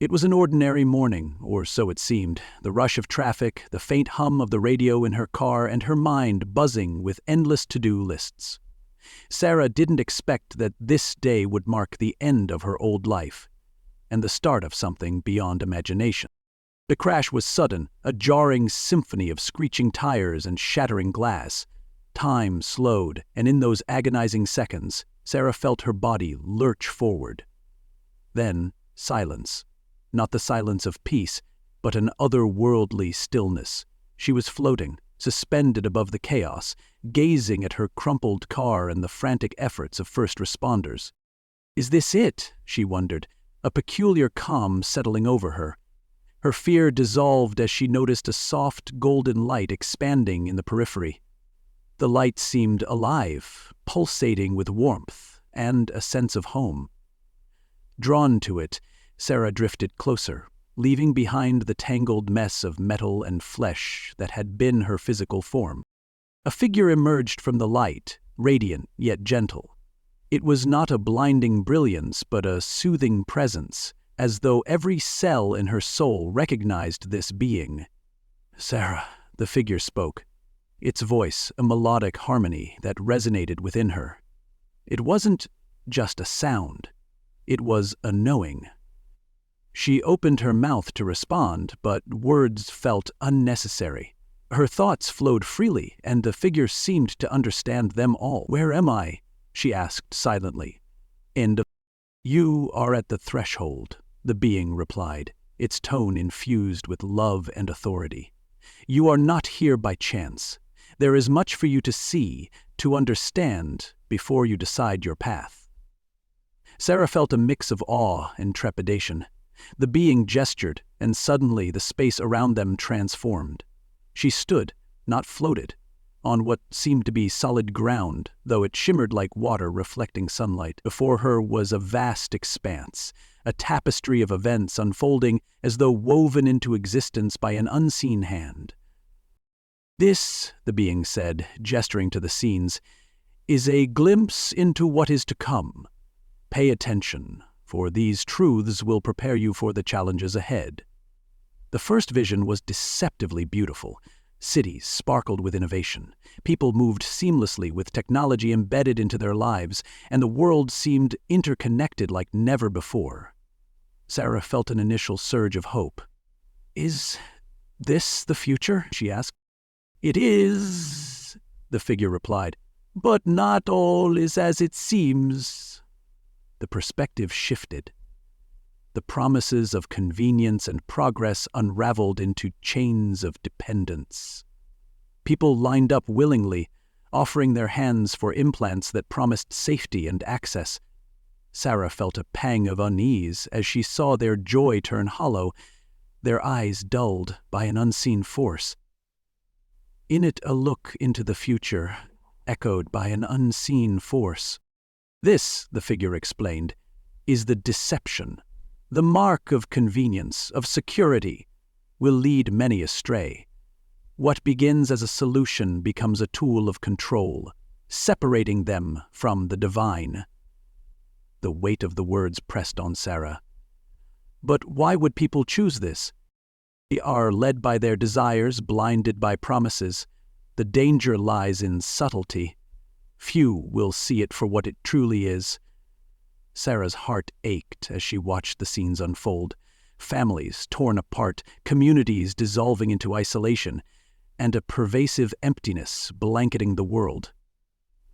It was an ordinary morning, or so it seemed, the rush of traffic, the faint hum of the radio in her car, and her mind buzzing with endless to-do lists. Sarah didn't expect that this day would mark the end of her old life, and the start of something beyond imagination. The crash was sudden, a jarring symphony of screeching tires and shattering glass. Time slowed, and in those agonizing seconds, Sarah felt her body lurch forward. Then, silence. Not the silence of peace, but an otherworldly stillness. She was floating, suspended above the chaos, gazing at her crumpled car and the frantic efforts of first responders. Is this it? She wondered, a peculiar calm settling over her. Her fear dissolved as she noticed a soft golden light expanding in the periphery. The light seemed alive, pulsating with warmth and a sense of home. Drawn to it, Sarah drifted closer, leaving behind the tangled mess of metal and flesh that had been her physical form. A figure emerged from the light, radiant yet gentle. It was not a blinding brilliance, but a soothing presence, as though every cell in her soul recognized this being. "Sarah," the figure spoke, its voice a melodic harmony that resonated within her. It wasn't just a sound, it was a knowing. She opened her mouth to respond, but words felt unnecessary. Her thoughts flowed freely, and the figure seemed to understand them all. "Where am I?" she asked silently. "You are at the threshold," the being replied, its tone infused with love and authority. "You are not here by chance. There is much for you to see, to understand, before you decide your path." Sarah felt a mix of awe and trepidation. The being gestured, and suddenly the space around them transformed. She stood, not floated, on what seemed to be solid ground, though it shimmered like water reflecting sunlight. Before her was a vast expanse, a tapestry of events unfolding as though woven into existence by an unseen hand. "This," the being said, gesturing to the scenes, "is a glimpse into what is to come. Pay attention, for these truths will prepare you for the challenges ahead." The first vision was deceptively beautiful. Cities sparkled with innovation. People moved seamlessly with technology embedded into their lives, and the world seemed interconnected like never before. Sarah felt an initial surge of hope. "Is this the future?" she asked. "It is," the figure replied, "but not all is as it seems." The perspective shifted. The promises of convenience and progress unraveled into chains of dependence. People lined up willingly, offering their hands for implants that promised safety and access. Sarah felt a pang of unease as she saw their joy turn hollow, their eyes dulled by an unseen force. In it a look into the future, echoed by an unseen force. "This," the figure explained, "is the deception. The mark of convenience, of security, will lead many astray. What begins as a solution becomes a tool of control, separating them from the divine." The weight of the words pressed on Sarah. But why would people choose this? They are led by their desires, blinded by promises. The danger lies in subtlety. Few will see it for what it truly is. Sarah's heart ached as she watched the scenes unfold. Families torn apart, communities dissolving into isolation, and a pervasive emptiness blanketing the world.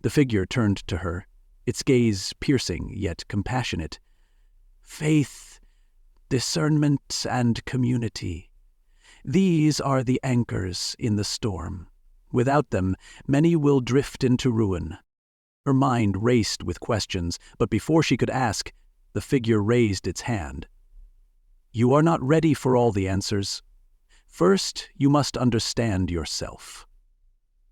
The figure turned to her, its gaze piercing yet compassionate. "Faith, discernment, and community. These are the anchors in the storm. Without them, many will drift into ruin." Her mind raced with questions, but before she could ask, the figure raised its hand. "You are not ready for all the answers. First, you must understand yourself."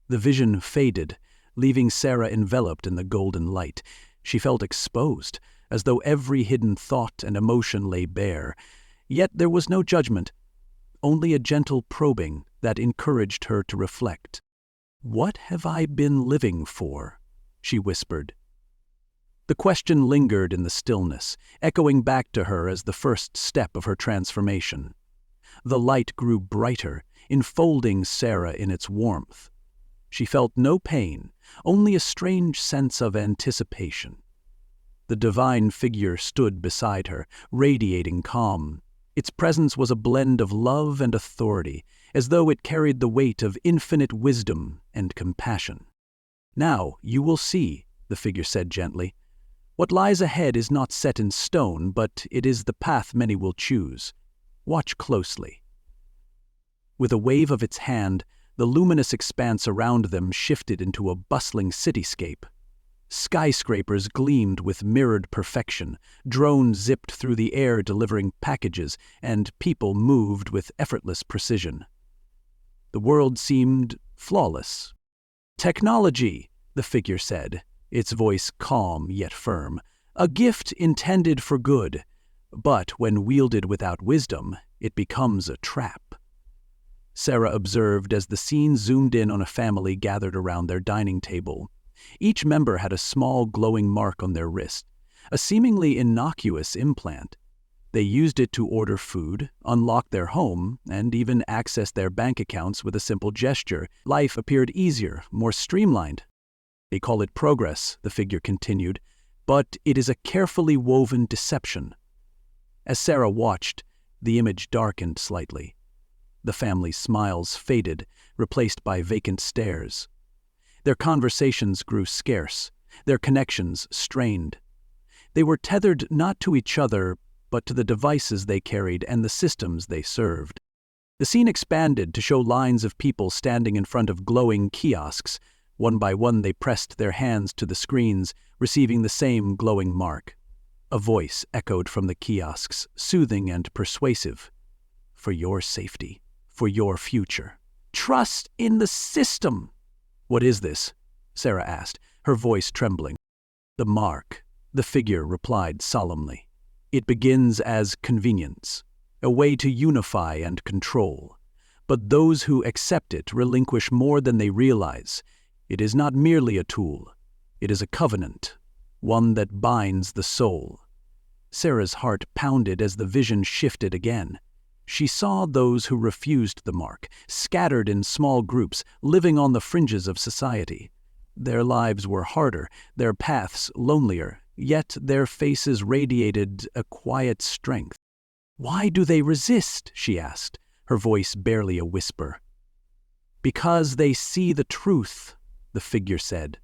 The vision faded, leaving Sarah enveloped in the golden light. She felt exposed, as though every hidden thought and emotion lay bare. Yet there was no judgment, only a gentle probing that encouraged her to reflect. "What have I been living for?" she whispered. The question lingered in the stillness, echoing back to her as the first step of her transformation. The light grew brighter, enfolding Sarah in its warmth. She felt no pain, only a strange sense of anticipation. The divine figure stood beside her, radiating calm. Its presence was a blend of love and authority, as though it carried the weight of infinite wisdom and compassion. "Now you will see," the figure said gently. "What lies ahead is not set in stone, but it is the path many will choose. Watch closely." With a wave of its hand, the luminous expanse around them shifted into a bustling cityscape. Skyscrapers gleamed with mirrored perfection, drones zipped through the air delivering packages, and people moved with effortless precision. The world seemed flawless. "Technology," the figure said, its voice calm yet firm, "a gift intended for good, but when wielded without wisdom, it becomes a trap." Sarah observed as the scene zoomed in on a family gathered around their dining table. Each member had a small glowing mark on their wrist, a seemingly innocuous implant. They used it to order food, unlock their home, and even access their bank accounts with a simple gesture. Life appeared easier, more streamlined. "They call it progress," the figure continued, "but it is a carefully woven deception." As Sarah watched, the image darkened slightly. The family's smiles faded, replaced by vacant stares. Their conversations grew scarce, their connections strained. They were tethered not to each other, but to the devices they carried and the systems they served. The scene expanded to show lines of people standing in front of glowing kiosks. One by one they pressed their hands to the screens, receiving the same glowing mark. A voice echoed from the kiosks, soothing and persuasive. "For your safety, for your future. Trust in the system." "What is this?" Sarah asked, her voice trembling. "The mark," the figure replied solemnly. "It begins as convenience, a way to unify and control. But those who accept it relinquish more than they realize. It is not merely a tool. It is a covenant, one that binds the soul." Sarah's heart pounded as the vision shifted again. She saw those who refused the mark, scattered in small groups, living on the fringes of society. Their lives were harder, their paths lonelier, yet their faces radiated a quiet strength. "Why do they resist?" she asked, her voice barely a whisper. "Because they see the truth," the figure said.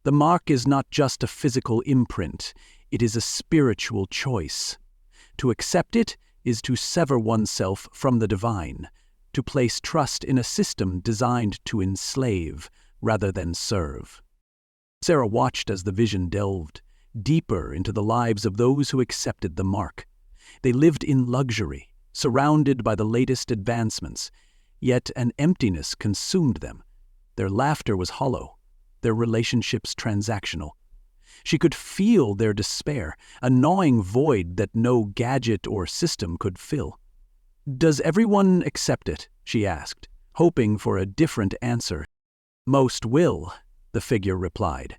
"The mark is not just a physical imprint, it is a spiritual choice. To accept it is to sever oneself from the divine, to place trust in a system designed to enslave rather than serve." Sarah watched as the vision delved deeper into the lives of those who accepted the mark. They lived in luxury, surrounded by the latest advancements, yet an emptiness consumed them. Their laughter was hollow, their relationships transactional. She could feel their despair, a gnawing void that no gadget or system could fill. "Does everyone accept it?" she asked, hoping for a different answer. "Most will," the figure replied.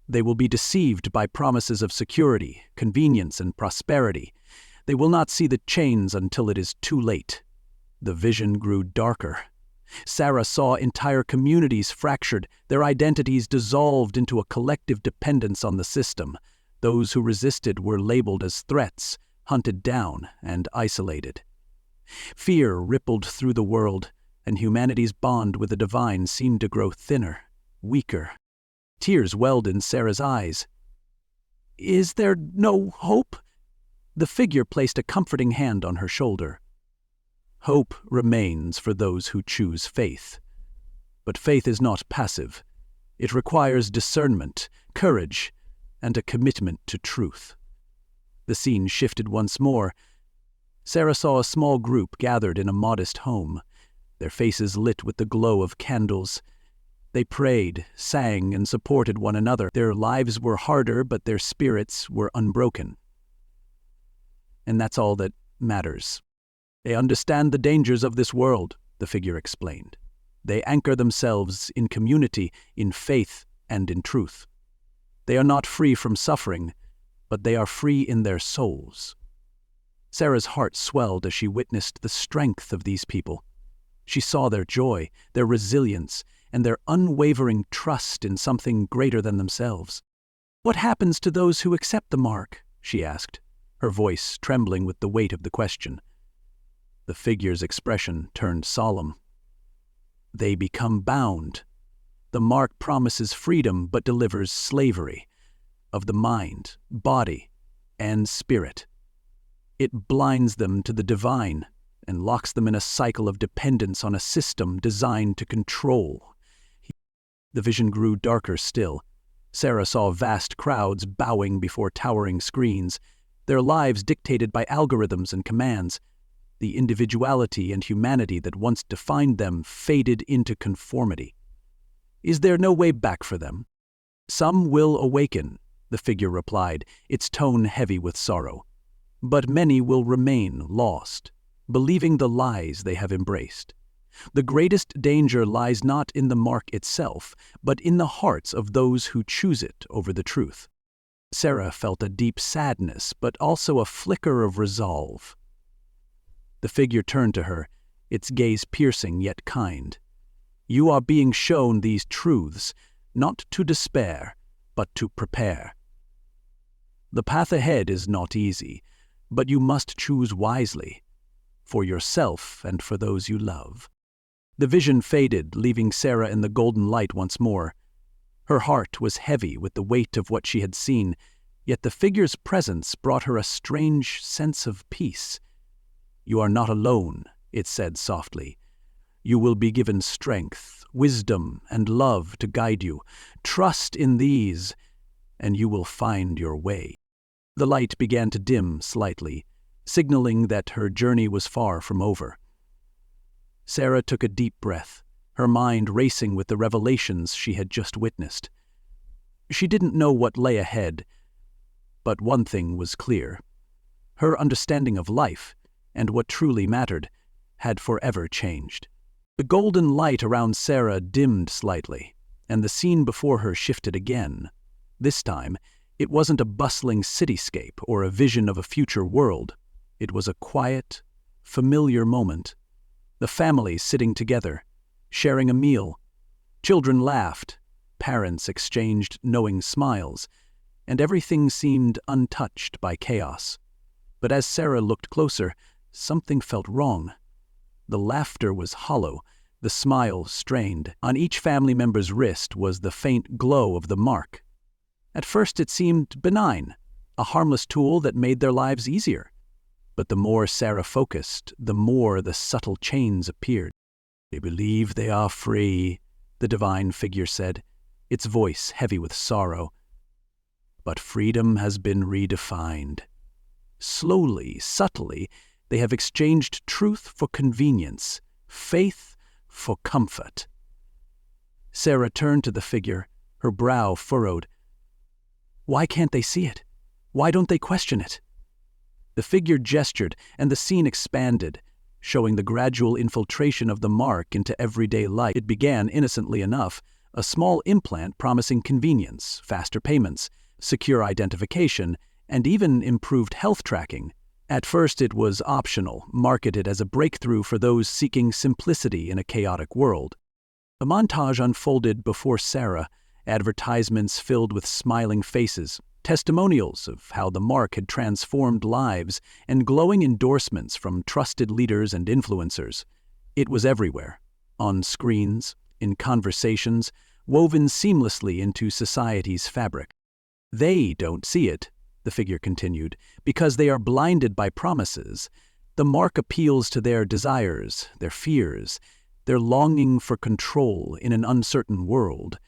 "They will be deceived by promises of security, convenience, and prosperity. They will not see the chains until it is too late." The vision grew darker. Sarah saw entire communities fractured, their identities dissolved into a collective dependence on the system. Those who resisted were labeled as threats, hunted down, and isolated. Fear rippled through the world, and humanity's bond with the divine seemed to grow thinner, weaker. Tears welled in Sarah's eyes. "Is there no hope?" The figure placed a comforting hand on her shoulder. "Hope remains for those who choose faith. But faith is not passive. It requires discernment, courage, and a commitment to truth." The scene shifted once more. Sarah saw a small group gathered in a modest home, their faces lit with the glow of candles. They prayed, sang, and supported one another. Their lives were harder, but their spirits were unbroken. "And that's all that matters. They understand the dangers of this world," the figure explained. "They anchor themselves in community, in faith, and in truth." They are not free from suffering, but they are free in their souls. Sarah's heart swelled as she witnessed the strength of these people. She saw their joy, their resilience, and their unwavering trust in something greater than themselves. "What happens to those who accept the mark?" she asked, her voice trembling with the weight of the question. The figure's expression turned solemn. "They become bound. The mark promises freedom but delivers slavery of the mind, body, and spirit. It blinds them to the divine and locks them in a cycle of dependence on a system designed to control." The vision grew darker still. Sarah saw vast crowds bowing before towering screens, their lives dictated by algorithms and commands. The individuality and humanity that once defined them faded into conformity. "Is there no way back for them?" "Some will awaken," the figure replied, its tone heavy with sorrow. "But many will remain lost, believing the lies they have embraced. The greatest danger lies not in the mark itself, but in the hearts of those who choose it over the truth." Sarah felt a deep sadness, but also a flicker of resolve. The figure turned to her, its gaze piercing yet kind. "You are being shown these truths, not to despair, but to prepare. The path ahead is not easy, but you must choose wisely, for yourself and for those you love." The vision faded, leaving Sarah in the golden light once more. Her heart was heavy with the weight of what she had seen, yet the figure's presence brought her a strange sense of peace. "You are not alone," it said softly. "You will be given strength, wisdom, and love to guide you. Trust in these, and you will find your way." The light began to dim slightly, signaling that her journey was far from over. Sarah took a deep breath, her mind racing with the revelations she had just witnessed. She didn't know what lay ahead, but one thing was clear. Her understanding of life, and what truly mattered, had forever changed. The golden light around Sarah dimmed slightly, and the scene before her shifted again. This time, it wasn't a bustling cityscape or a vision of a future world. It was a quiet, familiar moment. The family sitting together, sharing a meal. Children laughed, parents exchanged knowing smiles, and everything seemed untouched by chaos. But as Sarah looked closer, something felt wrong. The laughter was hollow, the smile strained. On each family member's wrist was the faint glow of the mark. At first it seemed benign, a harmless tool that made their lives easier. But the more Sarah focused, the more the subtle chains appeared. "They believe they are free," the divine figure said, its voice heavy with sorrow. "But freedom has been redefined. Slowly, subtly, they have exchanged truth for convenience, faith for comfort." Sarah turned to the figure, her brow furrowed. "Why can't they see it? Why don't they question it?" The figure gestured, and the scene expanded, showing the gradual infiltration of the mark into everyday life. It began innocently enough, a small implant promising convenience, faster payments, secure identification, and even improved health tracking. At first it was optional, marketed as a breakthrough for those seeking simplicity in a chaotic world. The montage unfolded before Sarah, advertisements filled with smiling faces, testimonials of how the mark had transformed lives, and glowing endorsements from trusted leaders and influencers. It was everywhere, on screens, in conversations, woven seamlessly into society's fabric. "They don't see it," the figure continued, "because they are blinded by promises. The mark appeals to their desires, their fears, their longing for control in an uncertain world.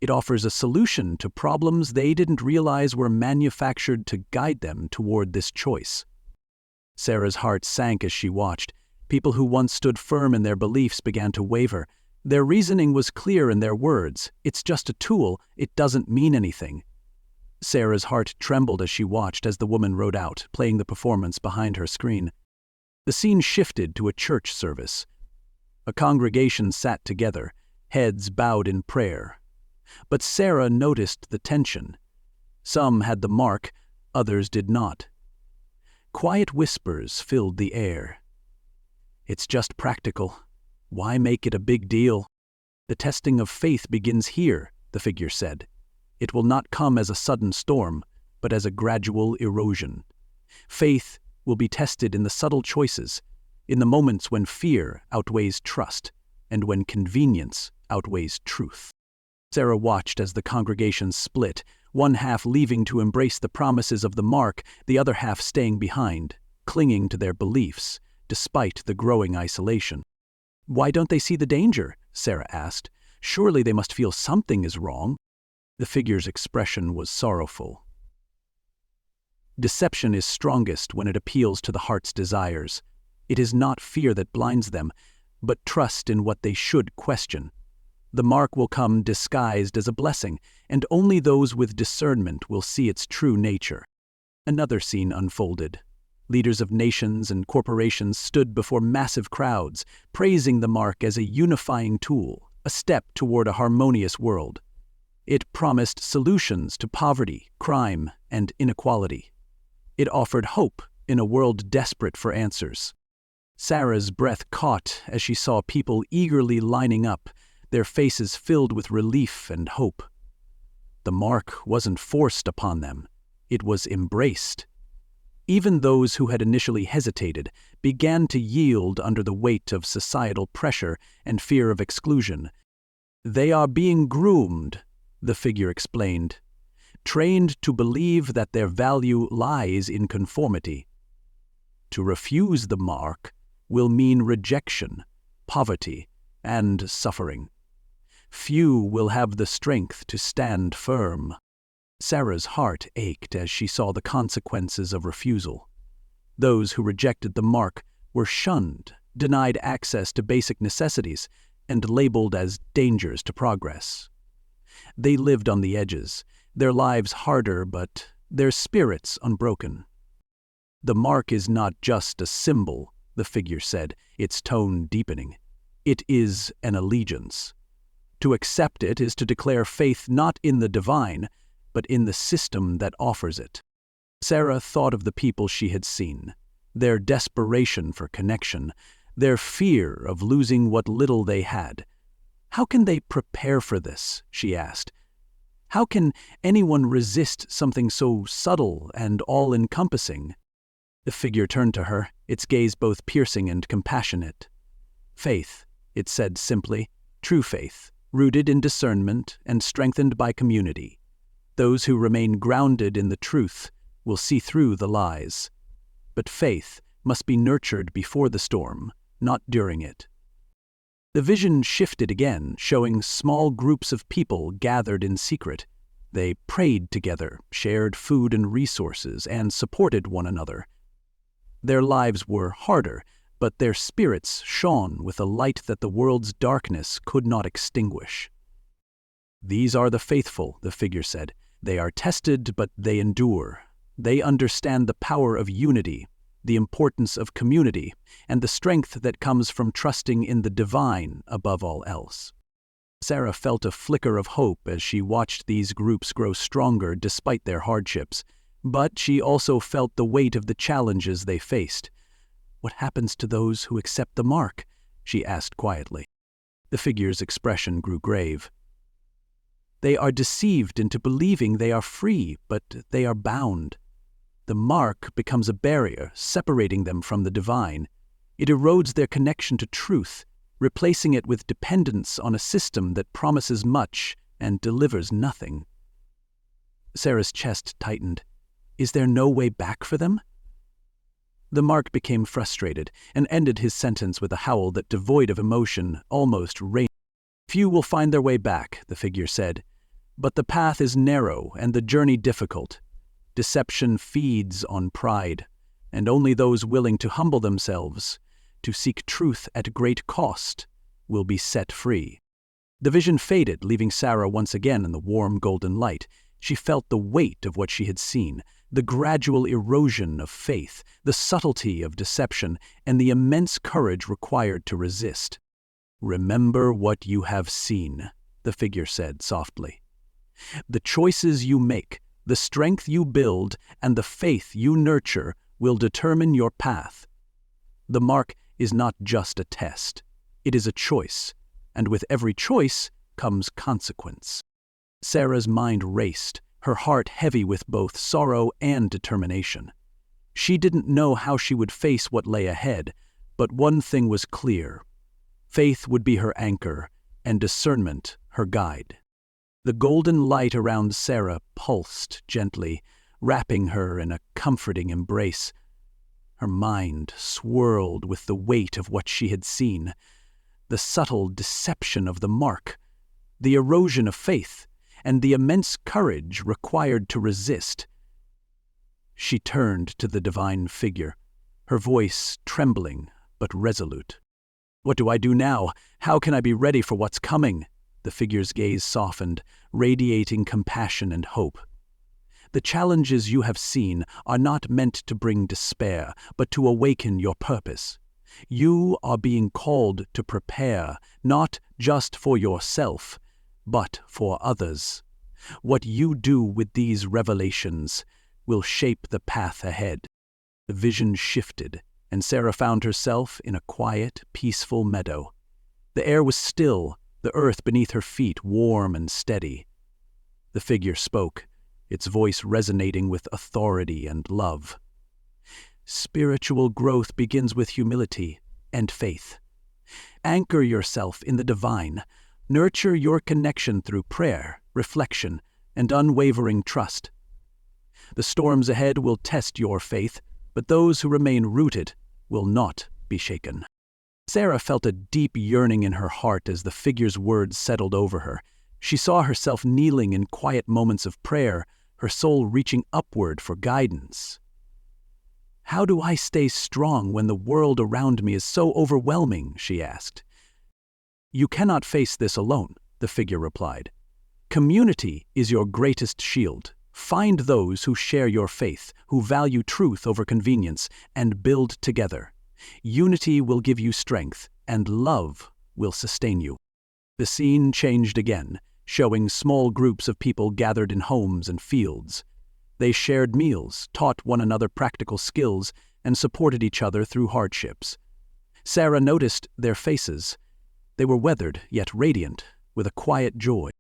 It offers a solution to problems they didn't realize were manufactured to guide them toward this choice." Sarah's heart sank as she watched. People who once stood firm in their beliefs began to waver. Their reasoning was clear in their words. "It's just a tool. It doesn't mean anything." Sarah's heart trembled as she watched as the woman rode out, playing the performance behind her screen. The scene shifted to a church service. A congregation sat together, heads bowed in prayer. But Sarah noticed the tension. Some had the mark, others did not. Quiet whispers filled the air. "It's just practical. Why make it a big deal? The testing of faith begins here," the figure said. "It will not come as a sudden storm, but as a gradual erosion. Faith will be tested in the subtle choices, in the moments when fear outweighs trust, and when convenience outweighs truth." Sarah watched as the congregation split, one half leaving to embrace the promises of the mark, the other half staying behind, clinging to their beliefs, despite the growing isolation. "Why don't they see the danger?" Sarah asked. "Surely they must feel something is wrong." The figure's expression was sorrowful. Deception is strongest when it appeals to the heart's desires. It is not fear that blinds them, but trust in what they should question. The mark will come disguised as a blessing, and only those with discernment will see its true nature. Another scene unfolded. Leaders of nations and corporations stood before massive crowds, praising the mark as a unifying tool, a step toward a harmonious world. It promised solutions to poverty, crime, and inequality. It offered hope in a world desperate for answers. Sarah's breath caught as she saw people eagerly lining up, their faces filled with relief and hope. The mark wasn't forced upon them, it was embraced. Even those who had initially hesitated began to yield under the weight of societal pressure and fear of exclusion. "They are being groomed," the figure explained, "trained to believe that their value lies in conformity. To refuse the mark will mean rejection, poverty, and suffering. Few will have the strength to stand firm." Sarah's heart ached as she saw the consequences of refusal. Those who rejected the mark were shunned, denied access to basic necessities, and labeled as dangers to progress. They lived on the edges, their lives harder but their spirits unbroken. "The mark is not just a symbol," the figure said, its tone deepening. "It is an allegiance. To accept it is to declare faith not in the divine, but in the system that offers it." Sarah thought of the people she had seen, their desperation for connection, their fear of losing what little they had. "How can they prepare for this?" she asked. "How can anyone resist something so subtle and all-encompassing?" The figure turned to her, its gaze both piercing and compassionate. "Faith," it said simply, "true faith, rooted in discernment and strengthened by community. Those who remain grounded in the truth will see through the lies. But faith must be nurtured before the storm, not during it." The vision shifted again, showing small groups of people gathered in secret. They prayed together, shared food and resources, and supported one another. Their lives were harder, but their spirits shone with a light that the world's darkness could not extinguish. "These are the faithful," the figure said. "They are tested, but they endure. They understand the power of unity, the importance of community, and the strength that comes from trusting in the divine above all else." Sarah felt a flicker of hope as she watched these groups grow stronger despite their hardships, but she also felt the weight of the challenges they faced. "What happens to those who accept the mark?" she asked quietly. The figure's expression grew grave. "They are deceived into believing they are free, but they are bound. The mark becomes a barrier, separating them from the divine. It erodes their connection to truth, replacing it with dependence on a system that promises much and delivers nothing." Sarah's chest tightened. "Is there no way back for them?" The mark became frustrated and ended his sentence with a howl that, devoid of emotion, almost rained. "Few will find their way back," the figure said. "But the path is narrow and the journey difficult. Deception feeds on pride, and only those willing to humble themselves, to seek truth at great cost, will be set free." The vision faded, leaving Sarah once again in the warm golden light. She felt the weight of what she had seen, the gradual erosion of faith, the subtlety of deception, and the immense courage required to resist. "Remember what you have seen," the figure said softly. The choices you make, the strength you build, and the faith you nurture will determine your path. The mark is not just a test. It is a choice, and with every choice comes consequence. Sarah's mind raced, her heart heavy with both sorrow and determination. She didn't know how she would face what lay ahead, but one thing was clear. Faith would be her anchor, and discernment her guide. The golden light around Sarah pulsed gently, wrapping her in a comforting embrace. Her mind swirled with the weight of what she had seen, the subtle deception of the mark, the erosion of faith, and the immense courage required to resist. She turned to the divine figure, her voice trembling but resolute. "What do I do now? How can I be ready for what's coming?" The figure's gaze softened, radiating compassion and hope. "The challenges you have seen are not meant to bring despair, but to awaken your purpose. You are being called to prepare, not just for yourself, but for others. What you do with these revelations will shape the path ahead." The vision shifted, and Sarah found herself in a quiet, peaceful meadow. The air was still, the earth beneath her feet warm and steady. The figure spoke, its voice resonating with authority and love. "Spiritual growth begins with humility and faith. Anchor yourself in the divine. Nurture your connection through prayer, reflection, and unwavering trust. The storms ahead will test your faith, but those who remain rooted will not be shaken." Sarah felt a deep yearning in her heart as the figure's words settled over her. She saw herself kneeling in quiet moments of prayer, her soul reaching upward for guidance. "How do I stay strong when the world around me is so overwhelming?" she asked. "You cannot face this alone," the figure replied. "Community is your greatest shield. Find those who share your faith, who value truth over convenience, and build together. Unity will give you strength, and love will sustain you." The scene changed again, showing small groups of people gathered in homes and fields. They shared meals, taught one another practical skills, and supported each other through hardships. Sarah noticed their faces. They were weathered, yet radiant, with a quiet joy.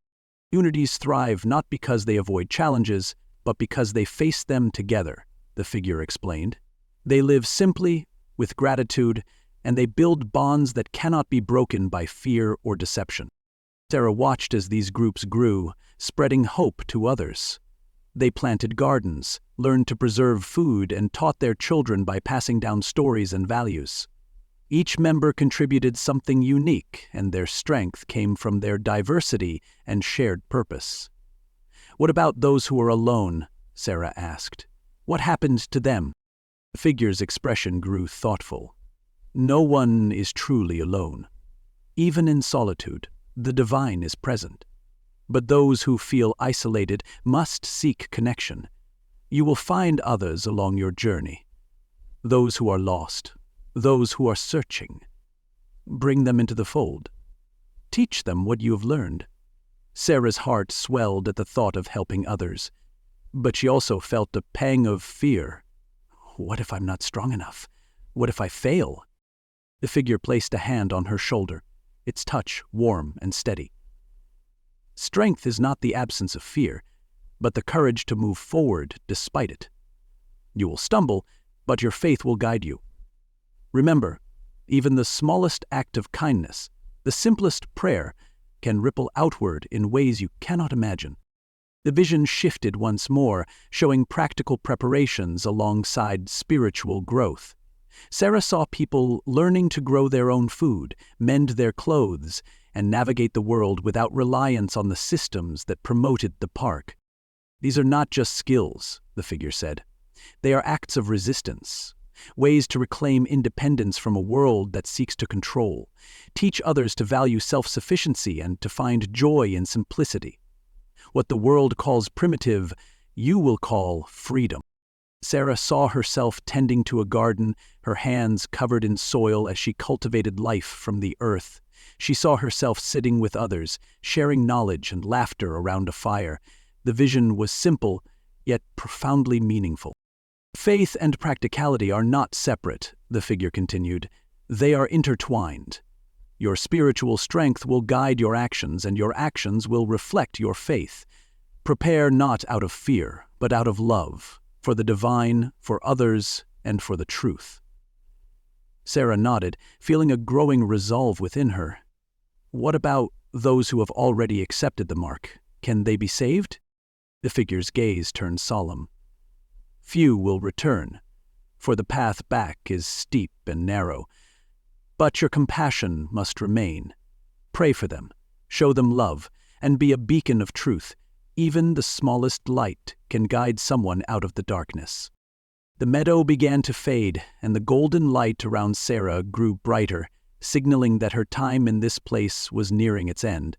Communities thrive not because they avoid challenges, but because they face them together, the figure explained. They live simply, with gratitude, and they build bonds that cannot be broken by fear or deception. Sarah watched as these groups grew, spreading hope to others. They planted gardens, learned to preserve food, and taught their children by passing down stories and values. Each member contributed something unique, and their strength came from their diversity and shared purpose. "What about those who are alone?" Sarah asked. "What happened to them?" The figure's expression grew thoughtful. "No one is truly alone. Even in solitude, the divine is present. But those who feel isolated must seek connection. You will find others along your journey. Those who are lost, those who are searching. Bring them into the fold. Teach them what you have learned." Sarah's heart swelled at the thought of helping others, but she also felt a pang of fear. What if I'm not strong enough? What if I fail? The figure placed a hand on her shoulder, its touch warm and steady. Strength is not the absence of fear, but the courage to move forward despite it. You will stumble, but your faith will guide you. Remember, even the smallest act of kindness, the simplest prayer, can ripple outward in ways you cannot imagine. The vision shifted once more, showing practical preparations alongside spiritual growth. Sarah saw people learning to grow their own food, mend their clothes, and navigate the world without reliance on the systems that promoted the park. "These are not just skills," the figure said. "They are acts of resistance, ways to reclaim independence from a world that seeks to control. Teach others to value self-sufficiency and to find joy in simplicity. What the world calls primitive, you will call freedom." Sarah saw herself tending to a garden, her hands covered in soil as she cultivated life from the earth. She saw herself sitting with others, sharing knowledge and laughter around a fire. The vision was simple, yet profoundly meaningful. Faith and practicality are not separate, the figure continued. They are intertwined. Your spiritual strength will guide your actions, and your actions will reflect your faith. Prepare not out of fear, but out of love, for the divine, for others, and for the truth. Sarah nodded, feeling a growing resolve within her. What about those who have already accepted the mark? Can they be saved? The figure's gaze turned solemn. Few will return, for the path back is steep and narrow. But your compassion must remain. Pray for them, show them love, and be a beacon of truth. Even the smallest light can guide someone out of the darkness. The meadow began to fade, and the golden light around Sarah grew brighter, signaling that her time in this place was nearing its end.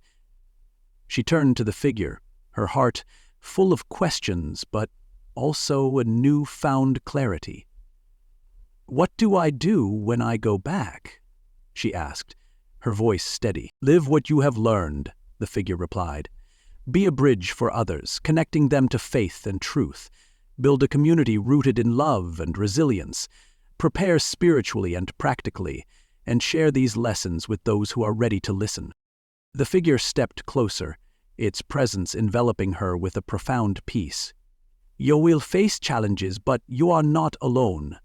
She turned to the figure, her heart full of questions, but also a new-found clarity. "What do I do when I go back?" she asked, her voice steady. "Live what you have learned," the figure replied. "Be a bridge for others, connecting them to faith and truth. Build a community rooted in love and resilience. Prepare spiritually and practically, and share these lessons with those who are ready to listen." The figure stepped closer, its presence enveloping her with a profound peace. "You will face challenges, but you are not alone.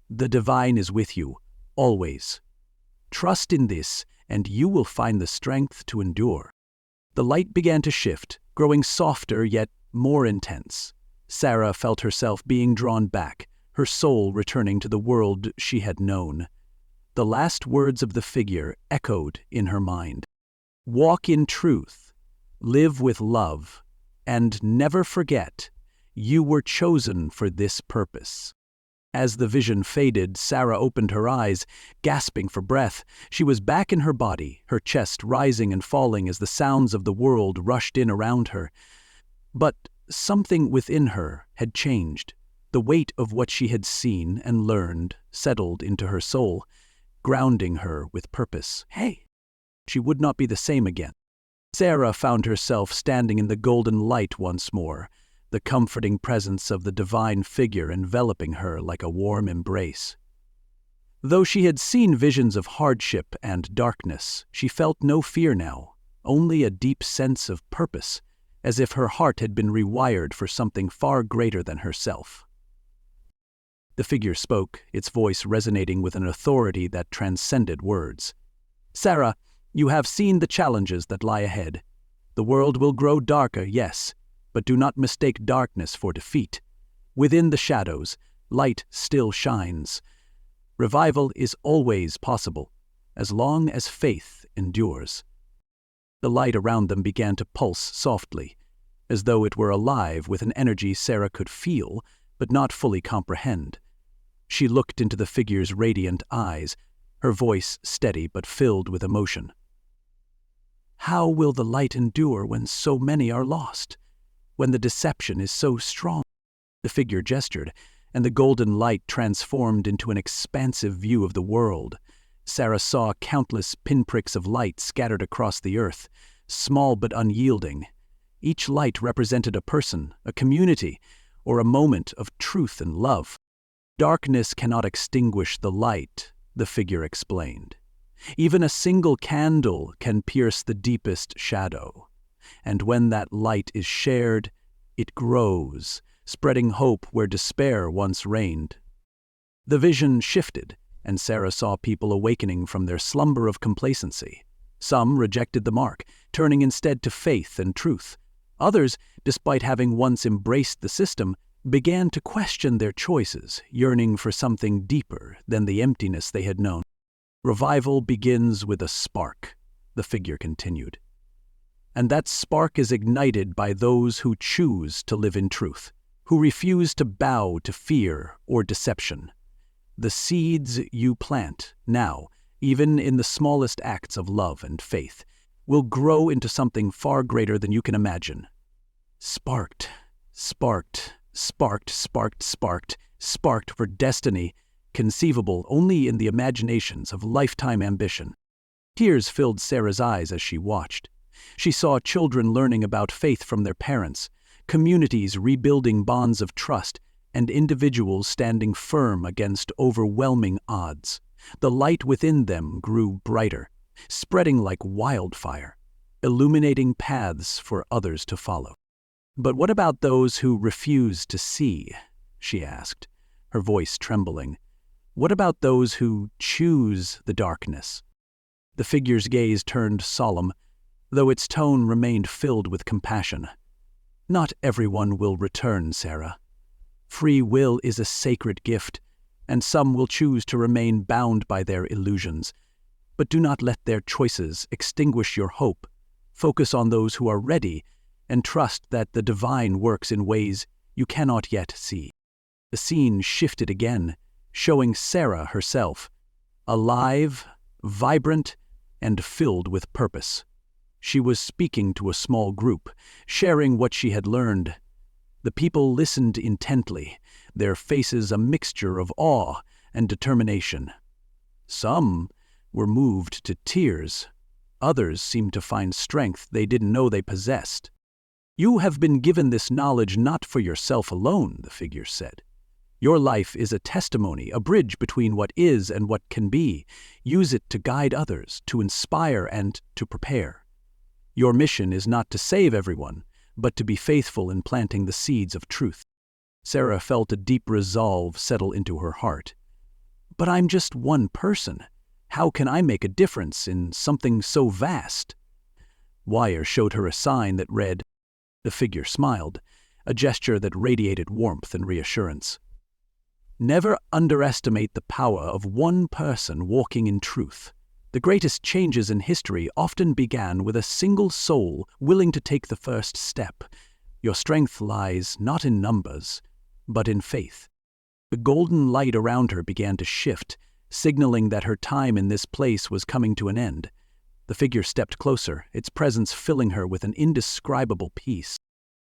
The divine is with you, always. Trust in this, and you will find the strength to endure." The light began to shift, growing softer yet more intense. Sarah felt herself being drawn back, her soul returning to the world she had known. The last words of the figure echoed in her mind. "Walk in truth, live with love, and never forget, you were chosen for this purpose." As the vision faded, Sarah opened her eyes, gasping for breath. She was back in her body, her chest rising and falling as the sounds of the world rushed in around her. But something within her had changed. The weight of what she had seen and learned settled into her soul, grounding her with purpose. Hey! She would not be the same again. Sarah found herself standing in the golden light once more, the comforting presence of the divine figure enveloping her like a warm embrace. Though she had seen visions of hardship and darkness, she felt no fear now, only a deep sense of purpose, as if her heart had been rewired for something far greater than herself. The figure spoke, its voice resonating with an authority that transcended words. "Sarah, you have seen the challenges that lie ahead. The world will grow darker, yes, but do not mistake darkness for defeat. Within the shadows, light still shines. Revival is always possible, as long as faith endures." The light around them began to pulse softly, as though it were alive with an energy Sarah could feel, but not fully comprehend. She looked into the figure's radiant eyes, her voice steady but filled with emotion. "How will the light endure when so many are lost? When the deception is so strong?" The figure gestured, and the golden light transformed into an expansive view of the world. Sarah saw countless pinpricks of light scattered across the earth, small but unyielding. Each light represented a person, a community, or a moment of truth and love. "Darkness cannot extinguish the light," the figure explained. "Even a single candle can pierce the deepest shadow. And when that light is shared, it grows, spreading hope where despair once reigned." The vision shifted, and Sarah saw people awakening from their slumber of complacency. Some rejected the mark, turning instead to faith and truth. Others, despite having once embraced the system, began to question their choices, yearning for something deeper than the emptiness they had known. "Revival begins with a spark," the figure continued. "And that spark is ignited by those who choose to live in truth, who refuse to bow to fear or deception. The seeds you plant now, even in the smallest acts of love and faith, will grow into something far greater than you can imagine." Sparked, sparked, sparked, sparked, sparked, sparked for destiny, conceivable only in the imaginations of lifetime ambition. Tears filled Sarah's eyes as she watched. She saw children learning about faith from their parents, communities rebuilding bonds of trust, and individuals standing firm against overwhelming odds. The light within them grew brighter, spreading like wildfire, illuminating paths for others to follow. "But what about those who refuse to see?" she asked, her voice trembling. "What about those who choose the darkness?" The figure's gaze turned solemn, though its tone remained filled with compassion. "Not everyone will return, Sarah. Free will is a sacred gift, and some will choose to remain bound by their illusions. But do not let their choices extinguish your hope. Focus on those who are ready, and trust that the divine works in ways you cannot yet see." The scene shifted again, showing Sarah herself, alive, vibrant, and filled with purpose. She was speaking to a small group, sharing what she had learned. The people listened intently, their faces a mixture of awe and determination. Some were moved to tears. Others seemed to find strength they didn't know they possessed. "You have been given this knowledge not for yourself alone," the figure said. "Your life is a testimony, a bridge between what is and what can be. Use it to guide others, to inspire, and to prepare. Your mission is not to save everyone, but to be faithful in planting the seeds of truth." Sarah felt a deep resolve settle into her heart. "But I'm just one person. How can I make a difference in something so vast?" Wire showed her a sign that read. The figure smiled, a gesture that radiated warmth and reassurance. "Never underestimate the power of one person walking in truth. The greatest changes in history often began with a single soul willing to take the first step. Your strength lies not in numbers, but in faith." The golden light around her began to shift, signaling that her time in this place was coming to an end. The figure stepped closer, its presence filling her with an indescribable peace.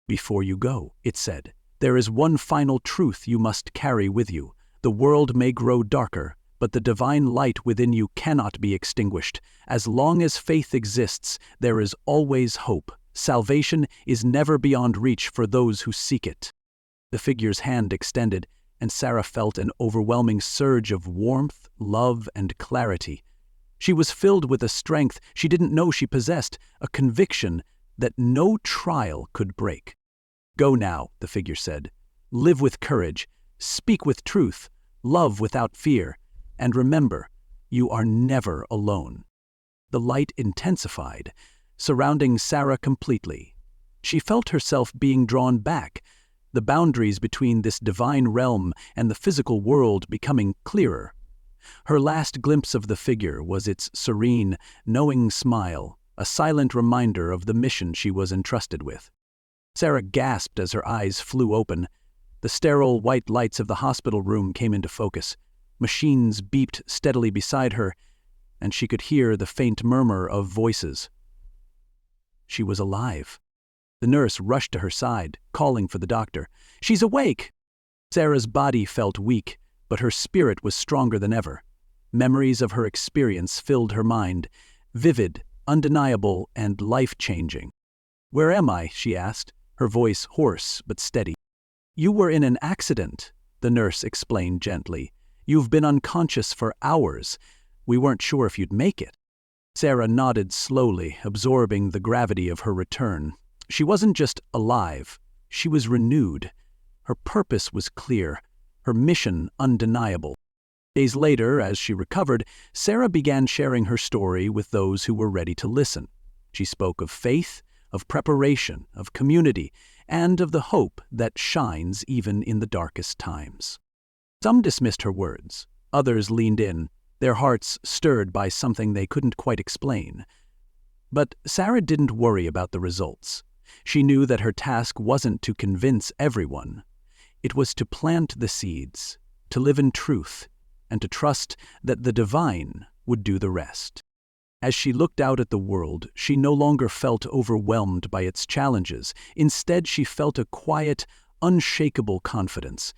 "Before you go," it said, "there is one final truth you must carry with you. The world may grow darker, but the divine light within you cannot be extinguished. As long as faith exists, there is always hope. Salvation is never beyond reach for those who seek it." The figure's hand extended, and Sarah felt an overwhelming surge of warmth, love, and clarity. She was filled with a strength she didn't know she possessed, a conviction that no trial could break. "Go now," the figure said. "Live with courage, speak with truth, love without fear, and remember, you are never alone." The light intensified, surrounding Sarah completely. She felt herself being drawn back, the boundaries between this divine realm and the physical world becoming clearer. Her last glimpse of the figure was its serene, knowing smile, a silent reminder of the mission she was entrusted with. Sarah gasped as her eyes flew open. The sterile white lights of the hospital room came into focus. Machines beeped steadily beside her, and she could hear the faint murmur of voices. She was alive. The nurse rushed to her side, calling for the doctor. "She's awake!" Sarah's body felt weak, but her spirit was stronger than ever. Memories of her experience filled her mind, vivid, undeniable, and life-changing. "Where am I?" she asked, her voice hoarse but steady. "You were in an accident," the nurse explained gently. "You've been unconscious for hours. We weren't sure if you'd make it." Sarah nodded slowly, absorbing the gravity of her return. She wasn't just alive, she was renewed. Her purpose was clear, her mission undeniable. Days later, as she recovered, Sarah began sharing her story with those who were ready to listen. She spoke of faith, of preparation, of community, and of the hope that shines even in the darkest times. Some dismissed her words, others leaned in, their hearts stirred by something they couldn't quite explain. But Sarah didn't worry about the results. She knew that her task wasn't to convince everyone. It was to plant the seeds, to live in truth, and to trust that the divine would do the rest. As she looked out at the world, she no longer felt overwhelmed by its challenges. Instead, she felt a quiet, unshakable confidence.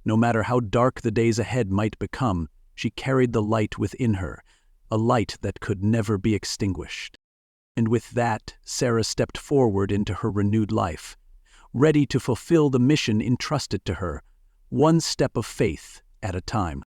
No matter how dark the days ahead might become, she carried the light within her, a light that could never be extinguished. And with that, Sarah stepped forward into her renewed life, ready to fulfill the mission entrusted to her, one step of faith at a time.